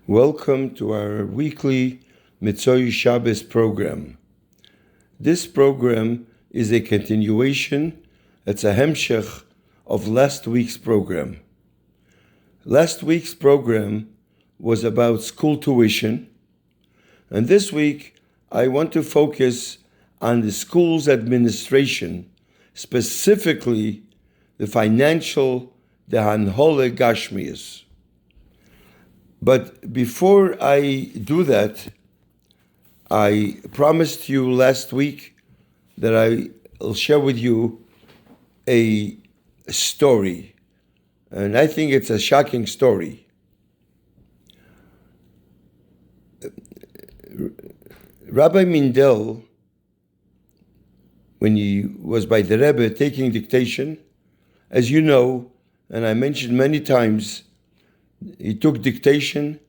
Welcome to our weekly Mitzvah Shabbos program. This program is a continuation, it's a hemshech of last week's program. Last week's program was about school tuition, and this week I want to focus on the school's administration, specifically the financial, the hanhole gashmias. But before I do that, I promised you last week that I'll share with you a story. And I think it's a shocking story. Rabbi Mindel, when he was by the Rebbe taking dictation, as you know, and I mentioned many times, he took dictation,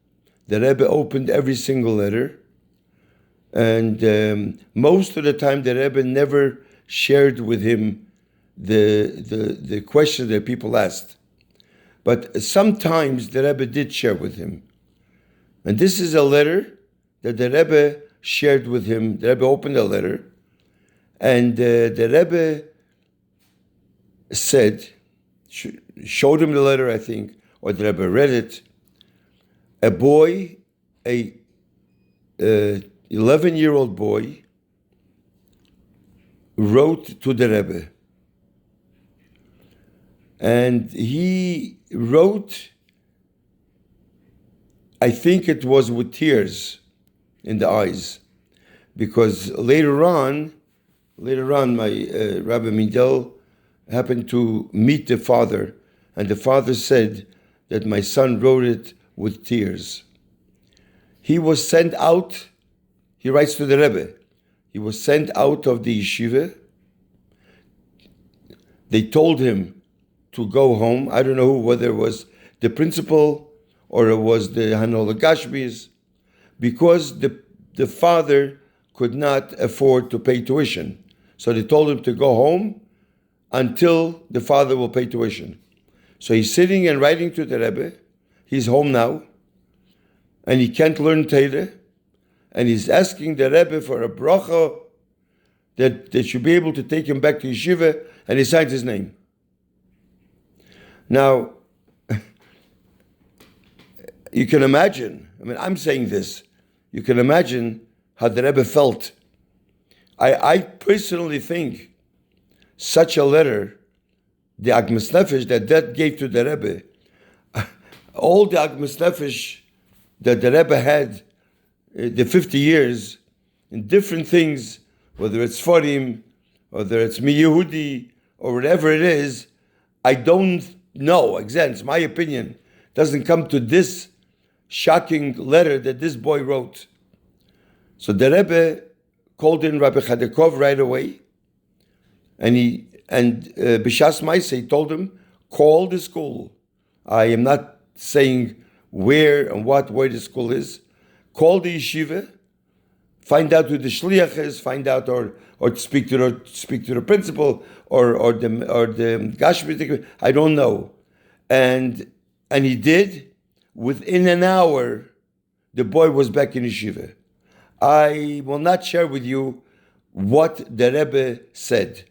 the Rebbe opened every single letter, and most of the time the Rebbe never shared with him the question that people asked. But sometimes the Rebbe did share with him. And this is a letter that the Rebbe shared with him. The Rebbe opened a letter, and the Rebbe said, showed him the letter, I think, or the Rebbe read it. A boy, a 11-year-old boy, wrote to the Rebbe. And he wrote, I think it was with tears in the eyes, because later on, my Rabbi Mindel happened to meet the father, and the father said that my son wrote it with tears. He was sent out, he writes to the Rebbe, he was sent out of the yeshiva. They told him to go home. I don't know whether it was the principal or it was the Hanola Gashbis, because the father could not afford to pay tuition. So they told him to go home until the father will pay tuition. So he's sitting and writing to the Rebbe. He's home now, and he can't learn Torah, and he's asking the Rebbe for a bracha that they should be able to take him back to yeshiva, and he signs his name. Now, you can imagine, I'm saying this, you can imagine how the Rebbe felt. I personally think such a letter, the Agmas Nefesh that gave to the Rebbe, all the Agmas Nefesh that the Rebbe had the 50 years in different things, whether it's Forim, whether it's Mi Yehudi, or whatever it is, I don't know. Again, it's my opinion. Doesn't come to this shocking letter that this boy wrote. So the Rebbe called in Rabbi Chadekov right away, and B'Shas Maaseh, he told him, call the school. I am not saying where and where the school is. Call the yeshiva, find out who the shliach is, find out or speak to the principal or the gashmi. I don't know, and he did. Within an hour, the boy was back in yeshiva. I will not share with you what the Rebbe said,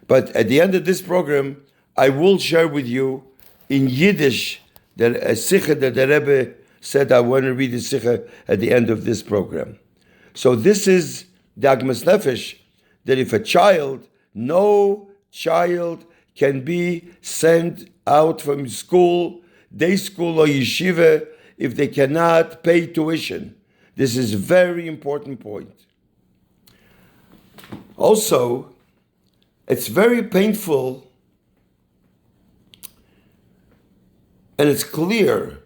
but at the end of this program, I will share with you in Yiddish a sikha that the Rebbe said. I want to read the sikha at the end of this program. So this is the Agmas Nefesh, that if no child can be sent out from school, day school or yeshiva, if they cannot pay tuition. This is a very important point. Also, it's very painful, and it's clear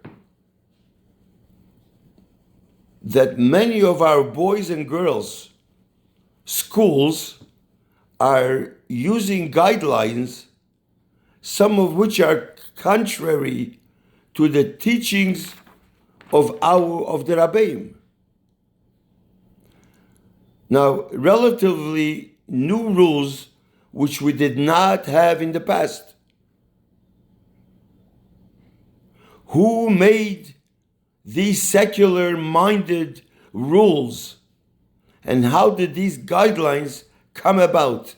that many of our boys and girls schools are using guidelines, some of which are contrary to the teachings of the Rabbeim. Now, relatively new rules which we did not have in the past. Who made these secular-minded rules and how did these guidelines come about?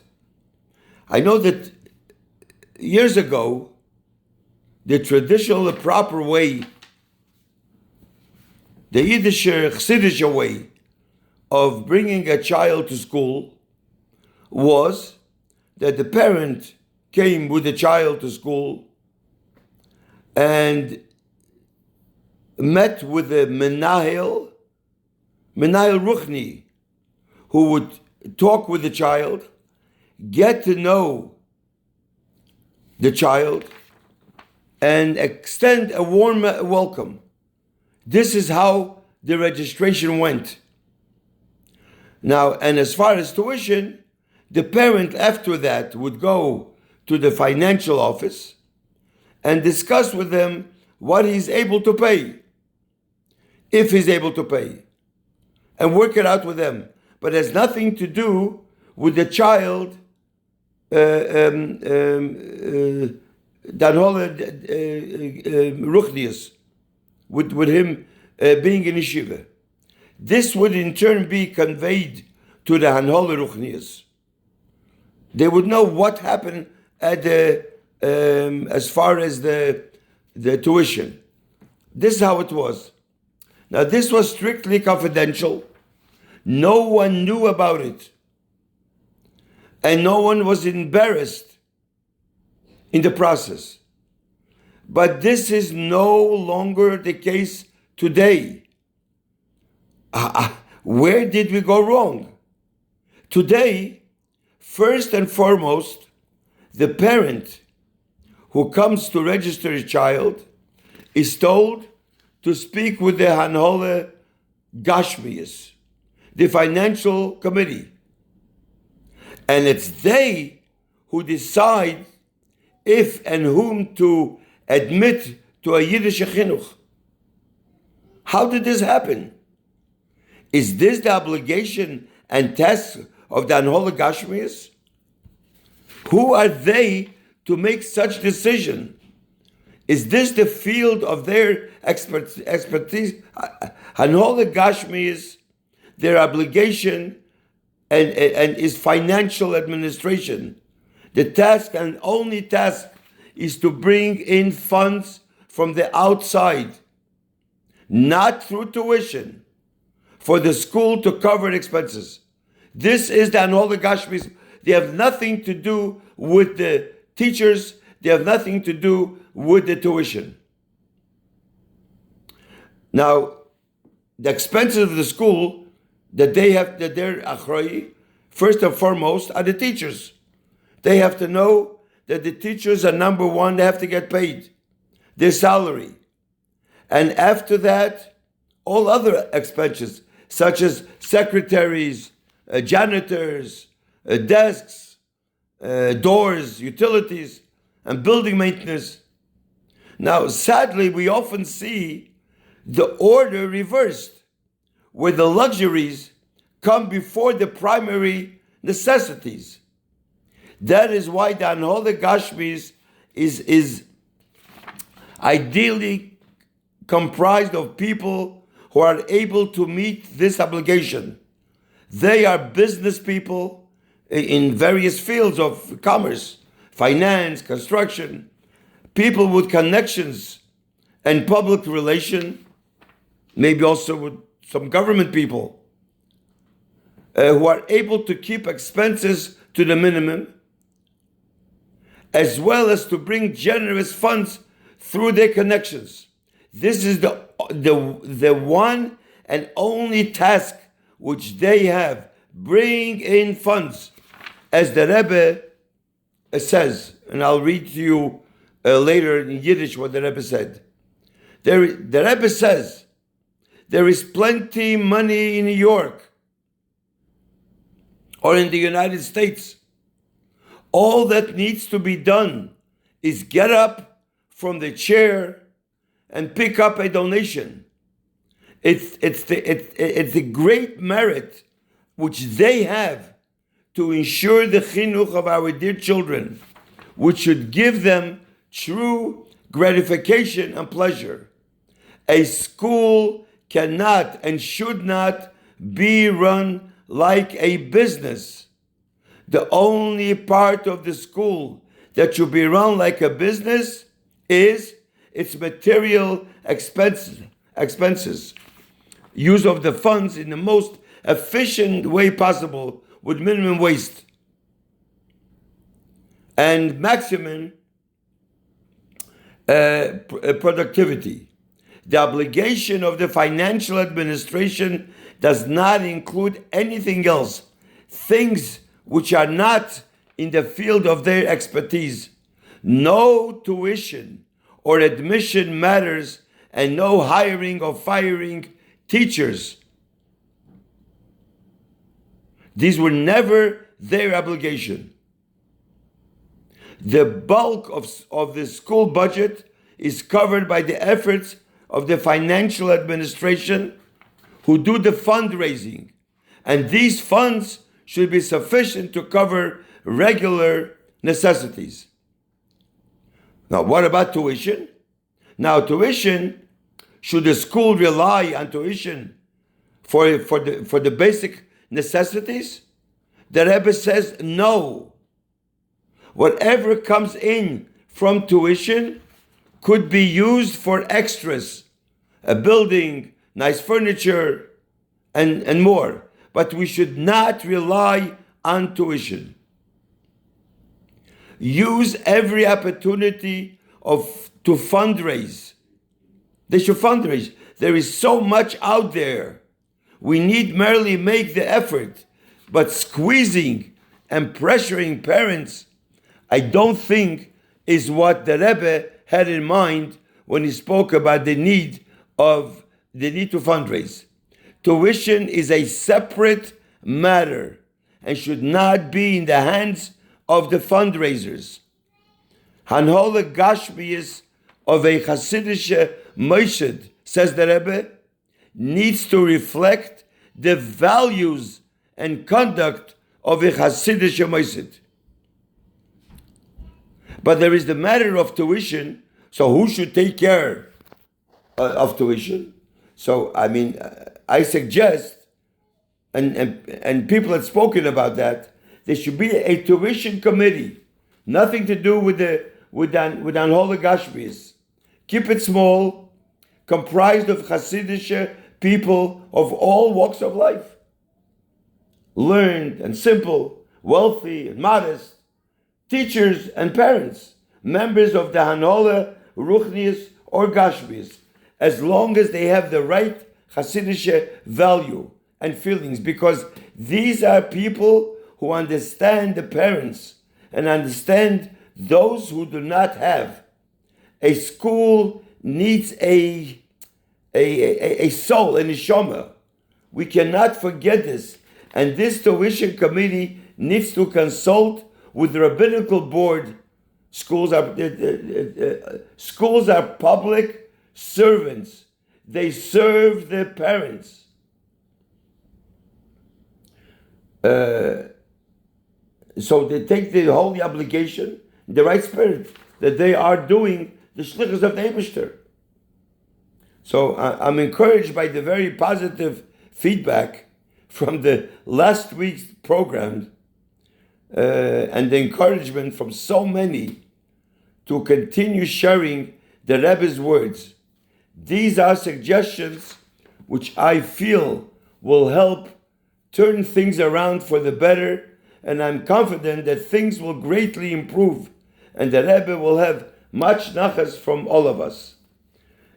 I know that years ago, the traditional, the proper way, the Yiddish Chassidish way of bringing a child to school was that the parent came with the child to school and met with the Menahel Ruchni, who would talk with the child, get to know the child, and extend a warm welcome. This is how the registration went. Now, and as far as tuition, the parent after that would go to the financial office and discuss with them what he's able to pay, if he's able to pay, and work it out with them. But it has nothing to do with the child Ruchnius, with him being in yeshiva. This would in turn be conveyed to the Hanhola Ruchnius. They would know what happened at the as far as the tuition. This is how it was. Now this was strictly confidential. No one knew about it. And no one was embarrassed in the process. But this is no longer the case today. Where did we go wrong? Today, first and foremost, the parent who comes to register his child is told to speak with the Hanhola Gashmias, the financial committee. And it's they who decide if and whom to admit to a Yiddish chinuch. How did this happen? Is this the obligation and task of the Hanhola Gashmias? Who are they to make such decision? Is this the field of their expertise? Hanhola Gashmias, their obligation and is financial administration. The task and only task is to bring in funds from the outside, not through tuition, for the school to cover expenses. This is the Hanhola Gashmias. They have nothing to do with the teachers. They have nothing to do with the tuition. Now, the expenses of the school that they're achroi, first and foremost, are the teachers. They have to know that the teachers are number one. They have to get paid their salary. And after that, all other expenses, such as secretaries, janitors, desks, doors, utilities, and building maintenance. Now, sadly, we often see the order reversed, where the luxuries come before the primary necessities. That is why the Hanhola Gashmias is ideally comprised of people who are able to meet this obligation. They are business people in various fields of commerce, finance, construction, people with connections and public relation, maybe also with some government people, who are able to keep expenses to the minimum, as well as to bring generous funds through their connections. This is the one and only task which they have, bring in funds. As the Rebbe says, and I'll read to you later in Yiddish what the Rebbe said. The Rebbe says, there is plenty money in New York or in the United States. All that needs to be done is get up from the chair and pick up a donation. It's the great merit which they have to ensure the chinuch of our dear children, which should give them true gratification and pleasure. A school cannot and should not be run like a business. The only part of the school that should be run like a business is its material expenses. Use of the funds in the most efficient way possible with minimum waste and maximum productivity. The obligation of the financial administration does not include anything else, things which are not in the field of their expertise. No tuition or admission matters, and no hiring or firing teachers. These were never their obligation. The bulk of the school budget is covered by the efforts of the financial administration who do the fundraising, and these funds should be sufficient to cover regular necessities. Now, what about tuition? Now, tuition, should the school rely on tuition for the basic necessities? The Rebbe says no. Whatever comes in from tuition could be used for extras, a building, nice furniture, and more. But we should not rely on tuition. Use every opportunity to fundraise. They should fundraise. There is so much out there. We need merely make the effort, but squeezing and pressuring parents, I don't think is what the Rebbe had in mind when he spoke about the need to fundraise. Tuition is a separate matter and should not be in the hands of the fundraisers. Hanhola Gashmius of a Hasidische Moshed, says the Rebbe, needs to reflect the values and conduct of a Hasidische Moshed. But there is the matter of tuition, so who should take care of tuition? So, I suggest, and people have spoken about that, there should be a tuition committee, nothing to do with Anhola Gashmius. Keep it small, comprised of Hasidic people of all walks of life. Learned and simple, wealthy and modest, teachers and parents, members of the Hanhola, Ruchnius, or Gashmius, as long as they have the right Hasidic value and feelings, because these are people who understand the parents and understand those who do not have. A school needs a soul, a neshama. We cannot forget this. And this tuition committee needs to consult with the rabbinical board. Schools are public servants. They serve their parents. So they take the holy obligation, the right spirit, that they are doing the shlichus of the Eibishter. So I'm encouraged by the very positive feedback from the last week's program and the encouragement from so many to continue sharing the Rebbe's words. These are suggestions which I feel will help turn things around for the better, and I'm confident that things will greatly improve and the Rebbe will have much nachas from all of us.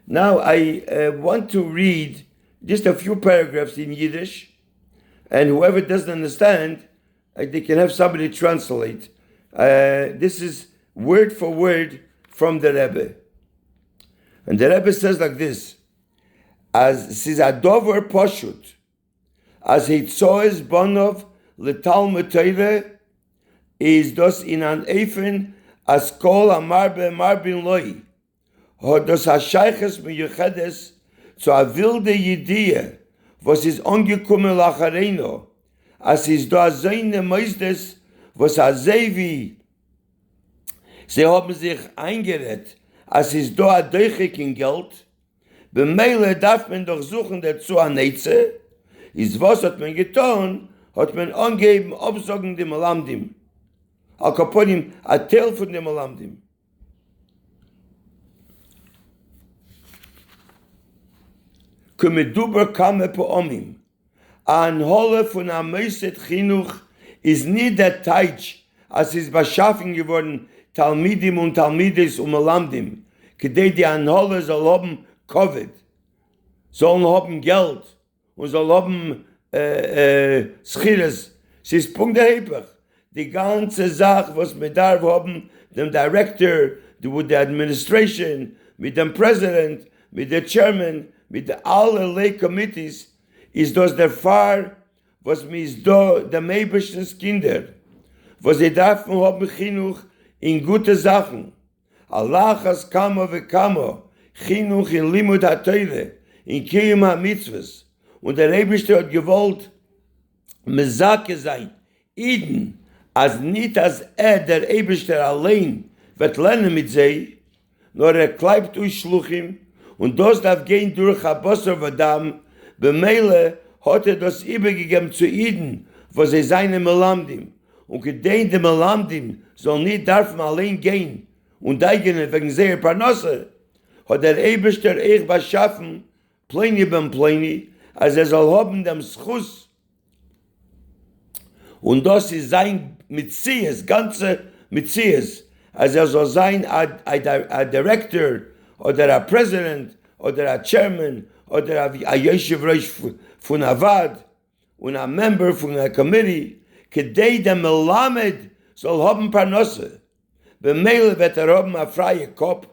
Now I want to read just a few paragraphs in Yiddish, and whoever doesn't understand, they can have somebody translate. This is word for word from the Rebbe. And the Rebbe says like this: as sis a dover poshut, as hitzoes bonov letalmud Torah, is dos in an efen as kol amarbe marbin loy, ho dos hashayches miyuchedes zu a wilde Yidie, was is ongekommen lachareino, as is do a seine meistes, was a Zevi, sie haben sich eingerät, as is do a Deuchik in Geld, Bemeile darf man doch suchen dazu an Netze, ist was hat man getan, hat man angeben, absagen dem Malamdim. Al Kaponim, a Teil von dem Malamdim. Kumeduber kame po omim. An Holle von am Meiset Chinuch ist nie der Teich, als ist beschaffen geworden, Talmidim und Talmidis und Malamdim. Kedei die an Holle soll haben Covid, sollen haben Geld und soll haben Schires. Es ist Punkt erheblich. Die ganze Sache, was wir da haben, dem Director, der Administration, mit dem President, mit dem Chairman, mit allen Lay Committees, ist das der Fall, was mir ist da, der meibischen Kinder, was sie dürfen haben Chinuch in gute Sachen. Allah has kamo ve kamo, Chinuch in Limud HaTeure, in Kiyum HaMitzvahs. Und der Eibischte hat gewollt, Mezake sein, Iden, als nicht als der Eibischte allein wird lernen mit sie, nur kleibt durch Schluchim, und das darf gehen durch Abosser Vadam, Bemeile hat das übergegeben zu Iden, wo sie seine Melamdim. Und gedehnte dem Melamdim soll nicht darf allein gehen und eigene wegen seiner Parnasse, hat der Eibischter was schaffen, Pläne beim Pläne, als soll haben dem Schuss. Und das ist sein Metzies, ganze Metzies, soll sein a Director oder a President oder a Chairman oder a Yeshiv-Rosh von Avad und a Member von a Committee, kedei der Melamed soll haben Parnasse. Bemeile wird haben a freie Kopf,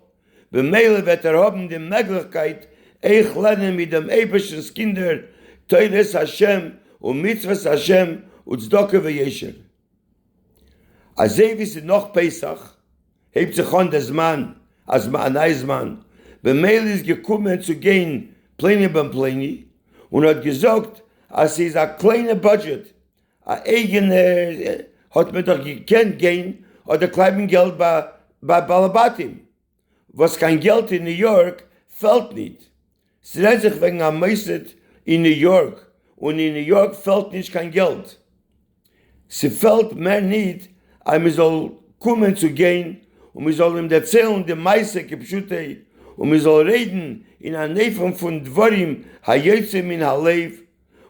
bemeile wird haben die Möglichkeit, lernen mit dem eibischen Kinder, Teures Hashem und Mitzvahs Hashem und Tzedakah v'Yesher. Als sie wissen noch Pesach, hebt sich an das Mann, als ein Eismann, bemeile ist gekommen zu gehen, Pläne beim Pläne, und hat gesagt, als es ein kleiner Budget, ein eigener, hat man doch gekannt gehen, oder kleinen Geld bei Balabatim. Was kein Geld in New York fällt nicht. Es redet sich wegen am meisten in New York, und in New York fällt nicht kein Geld. Sie fällt mehr nicht, aber man soll kommen zu gehen, und wir sollen ihm erzählen, die Meise gepschute, und wir sollen reden in einer Nähe von Dvorim, Hayetzim in Halev,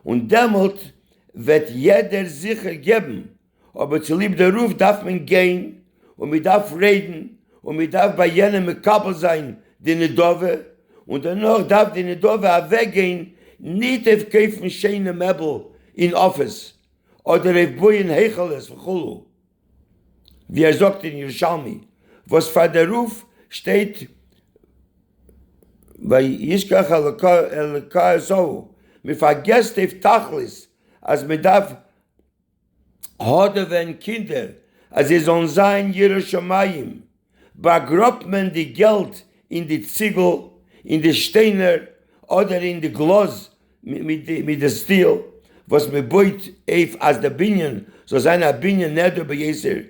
und damit wird jeder sicher geben. Aber zu lieb der Ruf darf man gehen, und man darf reden, und man darf bei jenem Mekabel sein, die Nedove, und danach darf die Nedove weggehen, nicht auf kaufen schöne Möbel in Office, oder auf Buyen Hecheles, wie sagt in Yerushalmi, was vor der Ruf steht, bei Yishkach Elokah so, mir vergesst auf Tachlis, als man darf heute wenn Kinder, als sie sollen sein Yerushalayim, begrabt man die Geld in die Ziegel, in die Steiner oder in die Glas mit der Stil, was man beut auf als der Binyan, so seine Binyan nicht über Jeser,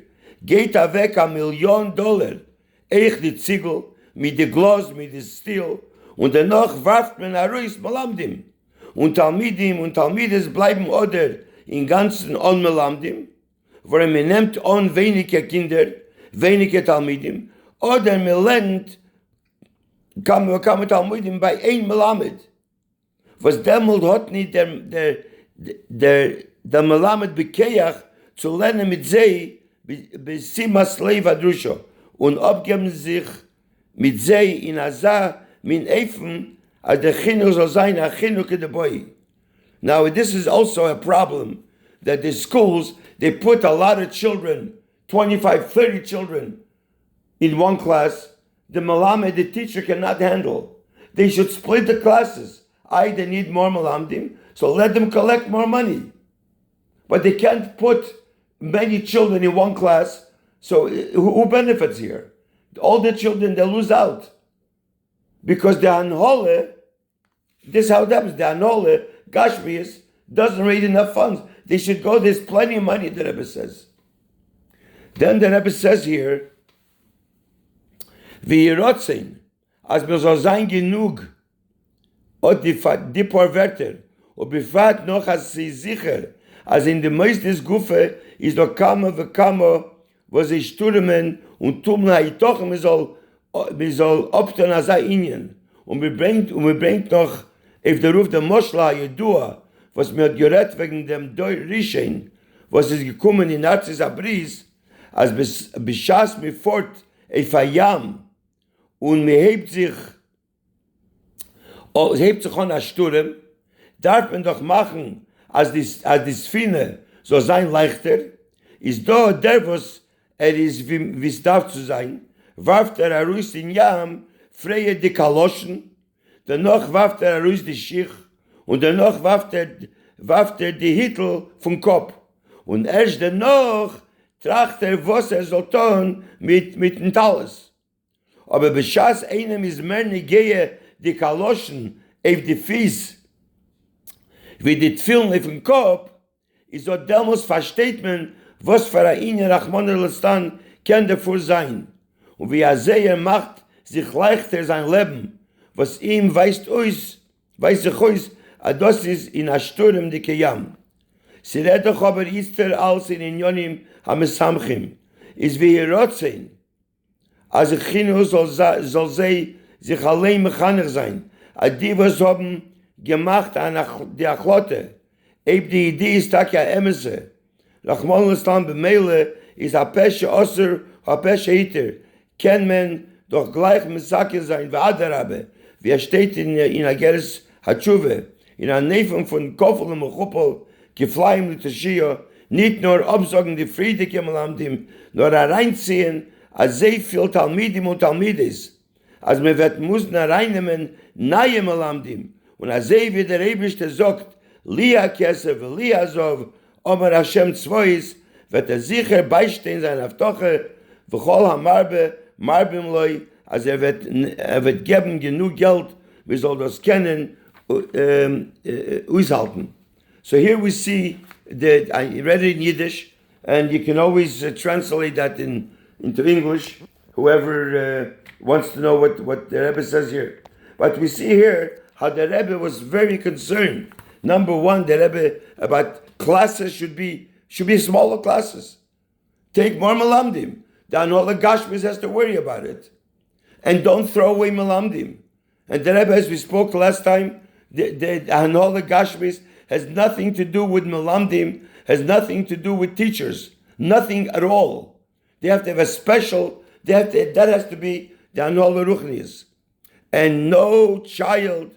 geht weg $1 Million, echt die Ziegel, mit der Glas, mit der Stil, und danach warft man Aruis Malamdim. Und Talmidim und Talmides bleiben oder in ganzen on Malamdim, wo man nimmt on wenige Kinder, wenige Talmidim, oder man lernt, kann man Talmidim bei ein Melamed. Was demult hat nicht der Melamed bekeach zu lernen mit sie, bis Simas Leiva Drusho, und abgeben sich mit sie in Azah, min Eifen, als der Chinuch soll sein, a Chinuch in the boy. Now, this is also a problem, that the schools, they put a lot of children, 25, 30 children, in one class. The Malamed, the teacher cannot handle. They should split the classes. They need more Malamdim, so let them collect more money. But they can't put many children in one class, so who benefits here? All the children, they lose out. Because the Anhole, this is how it happens, the Anhole, Gashmias, doesn't raise enough funds. They should go, there's plenty of money, the Rebbe says. Then the Rebbe says here, V'yirotzin, as mir soll sein genug, Od die paar Wörter. Und befragt noch, als sie sicher, als in dem meisten Gufe ist doch Kammer, wo sie stürmen und tun doch, wir soll obten als ein Ingen. Und wir bringt noch, auf der Ruf der Moschla, Jedua, was mir hat gerät wegen dem Rischen, was ist gekommen in Arzis Abris, als beschaß mir fort auf Ayam und mir hebt sich an der Sturm, darf man doch machen, als die Sphine so sein leichter, ist da der, was ist, wie es darf zu sein, warft heraus in Yam, freie die Kaloschen, danach warft heraus die Schich, und danach warft die Hittel vom Kopf. Und erst danach tracht was soll tun mit dem Talus. Aber beschaß einem ist mehr nicht gehe die Kaloschen auf die Fies, wie die Tfilm auf dem Kopf, ist so damals versteht man, was für ein Ingen Rachmana litzlan kann davor sein. Und wie er macht sich leichter sein Leben, was ihm weiß sich aus, das ist in a Sturm die Kiyam. Sie redet doch aber Easter als in Inyonim Hamesamchim. Ist wie Rotzen. Also Chinu soll sie sich allein mechanisch sein. Die, was haben gemacht an die Achlote. Eben die Idee ist tak ja Emese. Rachmana litzlan bemele ist a Pesche Osser, a Pesche Hiter. Kann man doch gleich mit Sache sein, wie Adarabe. Wie steht in Ageres Hatshuve. In einer Neifung von Koffel und Mechuppel, gefleim mit der Schia, nicht nur absagen die Friedeke Malamdim, nur reinziehen, als sehr viel Talmidim und Talmidis. Als man muss reinnehmen, neue Malamdim, und als wie der Rebischte sagt, Lia Kesef, Lia Sov, Omer Hashem Zwois, wird sicher beistehen sein Avtoche, V'chol HaMarbe, Marbim Loi, als wird geben genug Geld, wir soll das kennen, aushalten. So here we see that I read it in Yiddish, and you can always translate that into English, whoever wants to know what the Rebbe says here. But we see here how the Rebbe was very concerned. Number one, the Rebbe about classes should be smaller classes. Take more Malamdim. Then all the Gashmis has to worry about it. And don't throw away Malamdim. And the Rebbe, as we spoke last time, and all the Gashmis has nothing to do with Malamdim, has nothing to do with teachers. Nothing at all. They have to have a special, that has to be the Anol Ruchnias. And no child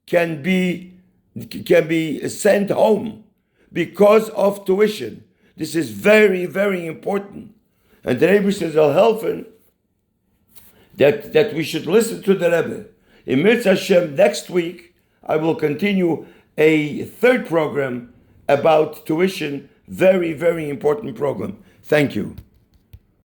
can be sent home because of tuition. This is very, very important. And the Rebbe says, I'll helfen that we should listen to the Rebbe. In Mirz Hashem, next week, I will continue a third program about tuition, very, very important program. Thank you.